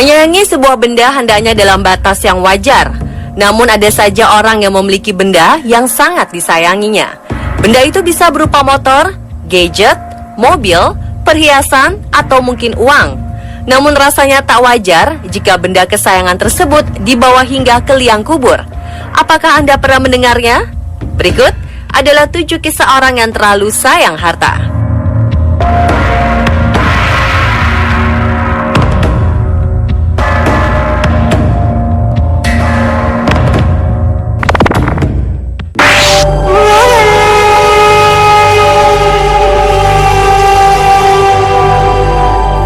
Menyayangi sebuah benda hendaknya dalam batas yang wajar. Namun ada saja orang yang memiliki benda yang sangat disayanginya. Benda itu bisa berupa motor, gadget, mobil, perhiasan, atau mungkin uang. Namun rasanya tak wajar jika benda kesayangan tersebut dibawa hingga ke liang kubur. Apakah Anda pernah mendengarnya? Berikut adalah 7 kisah orang yang terlalu sayang harta.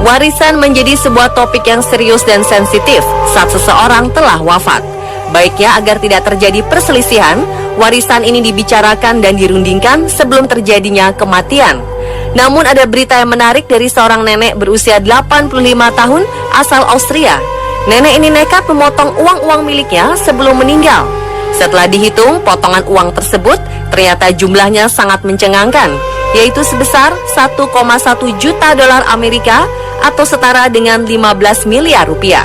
Warisan menjadi sebuah topik yang serius dan sensitif saat seseorang telah wafat. Baiknya agar tidak terjadi perselisihan, warisan ini dibicarakan dan dirundingkan sebelum terjadinya kematian. Namun ada berita yang menarik dari seorang nenek berusia 85 tahun asal Austria. Nenek ini nekat memotong uang-uang miliknya sebelum meninggal. Setelah dihitung, potongan uang tersebut ternyata jumlahnya sangat mencengangkan, yaitu sebesar 1,1 juta dolar Amerika atau setara dengan 15 miliar rupiah.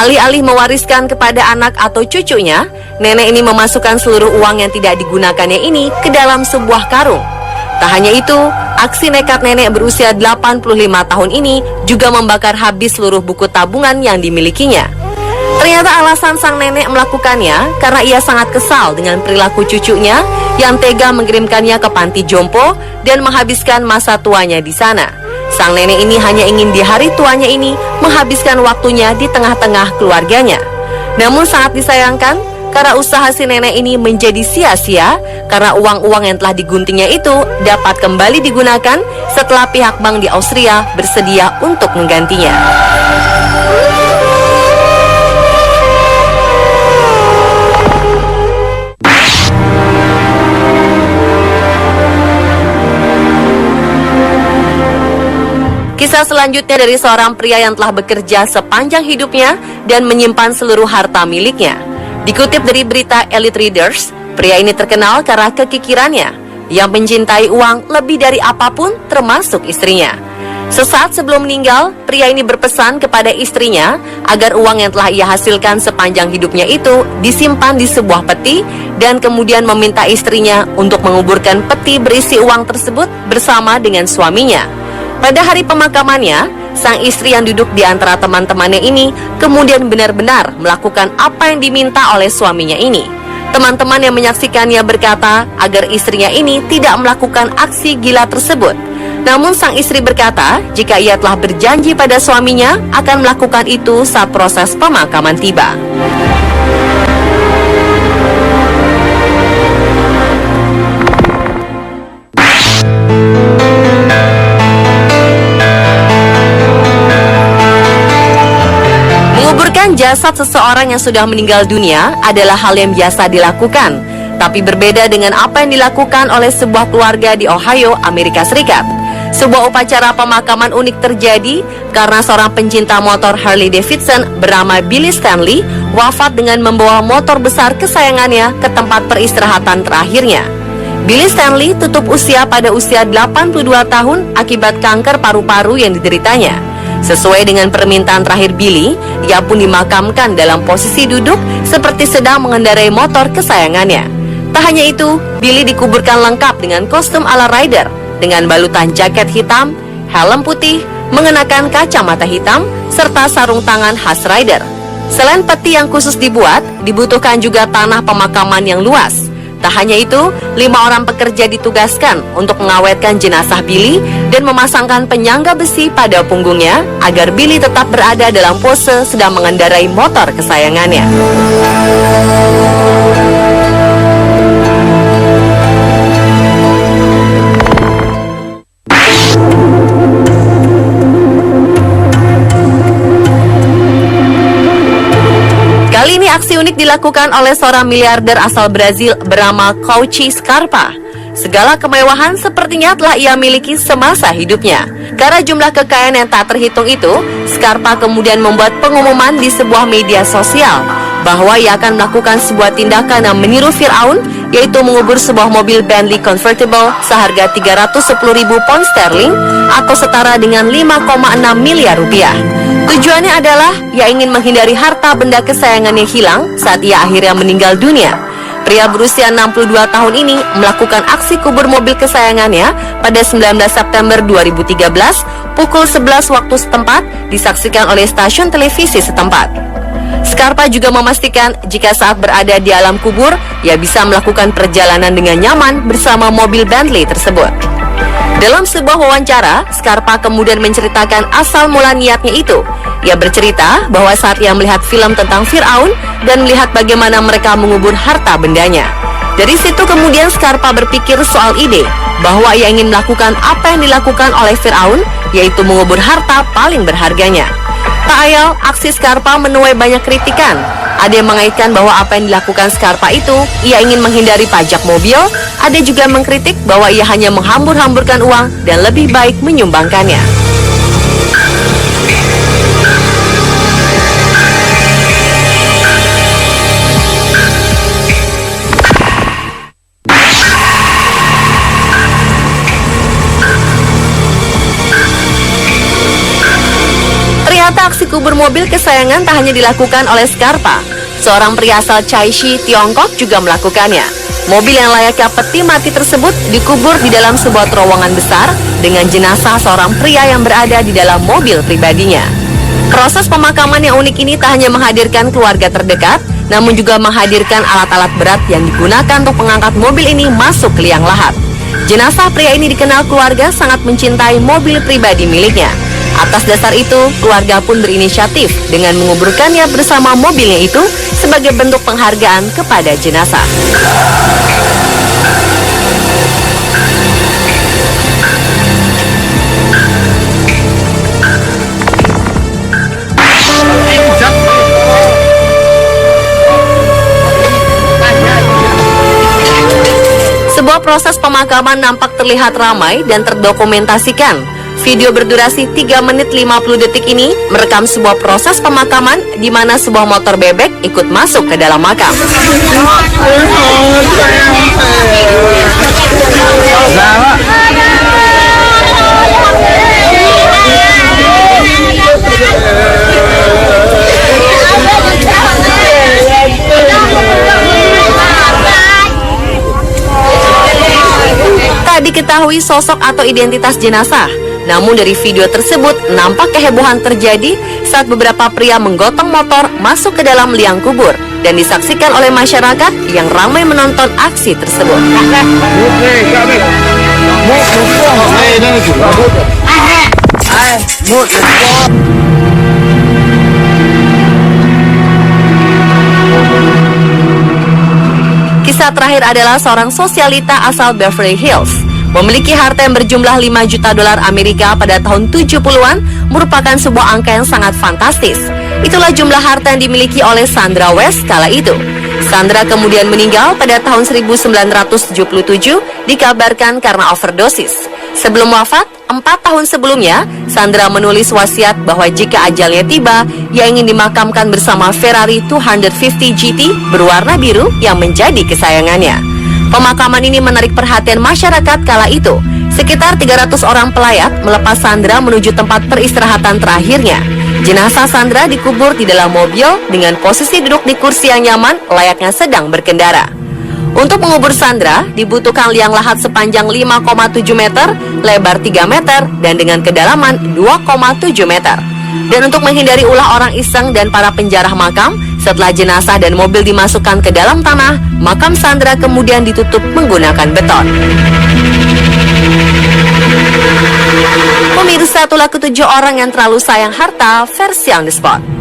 Alih-alih mewariskan kepada anak atau cucunya, nenek ini memasukkan seluruh uang yang tidak digunakannya ini ke dalam sebuah karung. Tak hanya itu, aksi nekat nenek berusia 85 tahun ini juga membakar habis seluruh buku tabungan yang dimilikinya. Ternyata alasan sang nenek melakukannya karena ia sangat kesal dengan perilaku cucunya yang tega mengirimkannya ke panti jompo dan menghabiskan masa tuanya di sana. Sang nenek ini hanya ingin di hari tuanya ini menghabiskan waktunya di tengah-tengah keluarganya. Namun sangat disayangkan karena usaha si nenek ini menjadi sia-sia karena uang-uang yang telah diguntingnya itu dapat kembali digunakan setelah pihak bank di Austria bersedia untuk menggantinya. Kisah selanjutnya dari seorang pria yang telah bekerja sepanjang hidupnya dan menyimpan seluruh harta miliknya. Dikutip dari berita Elite Readers, pria ini terkenal karena kekikirannya yang mencintai uang lebih dari apapun termasuk istrinya. Sesaat sebelum meninggal, pria ini berpesan kepada istrinya agar uang yang telah ia hasilkan sepanjang hidupnya itu disimpan di sebuah peti dan kemudian meminta istrinya untuk menguburkan peti berisi uang tersebut bersama dengan suaminya. Pada hari pemakamannya, sang istri yang duduk di antara teman-temannya ini kemudian benar-benar melakukan apa yang diminta oleh suaminya ini. Teman-teman yang menyaksikannya berkata agar istrinya ini tidak melakukan aksi gila tersebut. Namun sang istri berkata jika ia telah berjanji pada suaminya akan melakukan itu saat proses pemakaman tiba. Jasad seseorang yang sudah meninggal dunia adalah hal yang biasa dilakukan, tapi berbeda dengan apa yang dilakukan oleh sebuah keluarga di Ohio, Amerika Serikat. Sebuah upacara pemakaman unik terjadi karena seorang pencinta motor Harley Davidson bernama Billy Stanley wafat dengan membawa motor besar kesayangannya ke tempat peristirahatan terakhirnya. Billy Stanley tutup usia pada usia 82 tahun akibat kanker paru-paru yang dideritanya. Sesuai dengan permintaan terakhir Billy, ia pun dimakamkan dalam posisi duduk seperti sedang mengendarai motor kesayangannya. Tak hanya itu, Billy dikuburkan lengkap dengan kostum ala rider, dengan balutan jaket hitam, helm putih, mengenakan kacamata hitam, serta sarung tangan khas rider. Selain peti yang khusus dibuat, dibutuhkan juga tanah pemakaman yang luas. Tak hanya itu, 5 orang pekerja ditugaskan untuk mengawetkan jenazah Billy dan memasangkan penyangga besi pada punggungnya agar Billy tetap berada dalam pose sedang mengendarai motor kesayangannya. Kali ini aksi unik dilakukan oleh seorang miliarder asal Brazil bernama Cauchy Scarpa. Segala kemewahan sepertinya telah ia miliki semasa hidupnya. Karena jumlah kekayaan yang tak terhitung itu, Scarpa kemudian membuat pengumuman di sebuah media sosial bahwa ia akan melakukan sebuah tindakan yang meniru Firaun, yaitu mengubur sebuah mobil Bentley convertible seharga 310.000 pound sterling atau setara dengan 5,6 miliar rupiah. Tujuannya adalah ia ingin menghindari harta benda kesayangannya hilang saat ia akhirnya meninggal dunia. Pria berusia 62 tahun ini melakukan aksi kubur mobil kesayangannya pada 19 September 2013 pukul 11 waktu setempat, disaksikan oleh stasiun televisi setempat. Scarpa juga memastikan jika saat berada di alam kubur, ia bisa melakukan perjalanan dengan nyaman bersama mobil Bentley tersebut. Dalam sebuah wawancara, Scarpa kemudian menceritakan asal mula niatnya itu. Ia bercerita bahwa saat ia melihat film tentang Firaun dan melihat bagaimana mereka mengubur harta bendanya. Dari situ kemudian Scarpa berpikir soal ide bahwa ia ingin melakukan apa yang dilakukan oleh Firaun, yaitu mengubur harta paling berharganya. Tak ayal, aksi Scarpa menuai banyak kritikan. Ada yang mengaitkan bahwa apa yang dilakukan Scarpa itu, ia ingin menghindari pajak mobil. Ada juga mengkritik bahwa ia hanya menghambur-hamburkan uang dan lebih baik menyumbangkannya. Ternyata aksi kubur mobil kesayangan tak hanya dilakukan oleh Scarpa. Seorang pria asal Chaishi, Tiongkok juga melakukannya. Mobil yang layaknya peti mati tersebut dikubur di dalam sebuah terowongan besar dengan jenazah seorang pria yang berada di dalam mobil pribadinya. Proses pemakaman yang unik ini tak hanya menghadirkan keluarga terdekat, namun juga menghadirkan alat-alat berat yang digunakan untuk mengangkat mobil ini masuk ke liang lahat. Jenazah pria ini dikenal keluarga sangat mencintai mobil pribadi miliknya. Atas dasar itu, keluarga pun berinisiatif dengan menguburkannya bersama mobilnya itu sebagai bentuk penghargaan kepada jenazah. Sebuah proses pemakaman nampak terlihat ramai dan terdokumentasikan. Video berdurasi 3 menit 50 detik ini merekam sebuah proses pemakaman di mana sebuah motor bebek ikut masuk ke dalam makam. Tak diketahui sosok atau identitas jenazah. Namun dari video tersebut nampak kehebohan terjadi saat beberapa pria menggotong motor masuk ke dalam liang kubur dan disaksikan oleh masyarakat yang ramai menonton aksi tersebut. Kisah terakhir adalah seorang sosialita asal Beverly Hills. Memiliki harta yang berjumlah 5 juta dolar Amerika pada tahun 70-an merupakan sebuah angka yang sangat fantastis. Itulah jumlah harta yang dimiliki oleh Sandra West kala itu. Sandra kemudian meninggal pada tahun 1977 dikabarkan karena overdosis. Sebelum wafat, 4 tahun sebelumnya, Sandra menulis wasiat bahwa jika ajalnya tiba, ia ingin dimakamkan bersama Ferrari 250 GT berwarna biru yang menjadi kesayangannya. Pemakaman ini menarik perhatian masyarakat kala itu. Sekitar 300 orang pelayat melepas Sandra menuju tempat peristirahatan terakhirnya. Jenazah Sandra dikubur di dalam mobil dengan posisi duduk di kursi yang nyaman layaknya sedang berkendara. Untuk mengubur Sandra dibutuhkan liang lahat sepanjang 5,7 meter, lebar 3 meter, dan dengan kedalaman 2,7 meter. Dan untuk menghindari ulah orang iseng dan para penjarah makam, setelah jenazah dan mobil dimasukkan ke dalam tanah, makam Sandra kemudian ditutup menggunakan beton. Pemirsa, itulah ketujuh orang yang terlalu sayang harta versi On The Spot.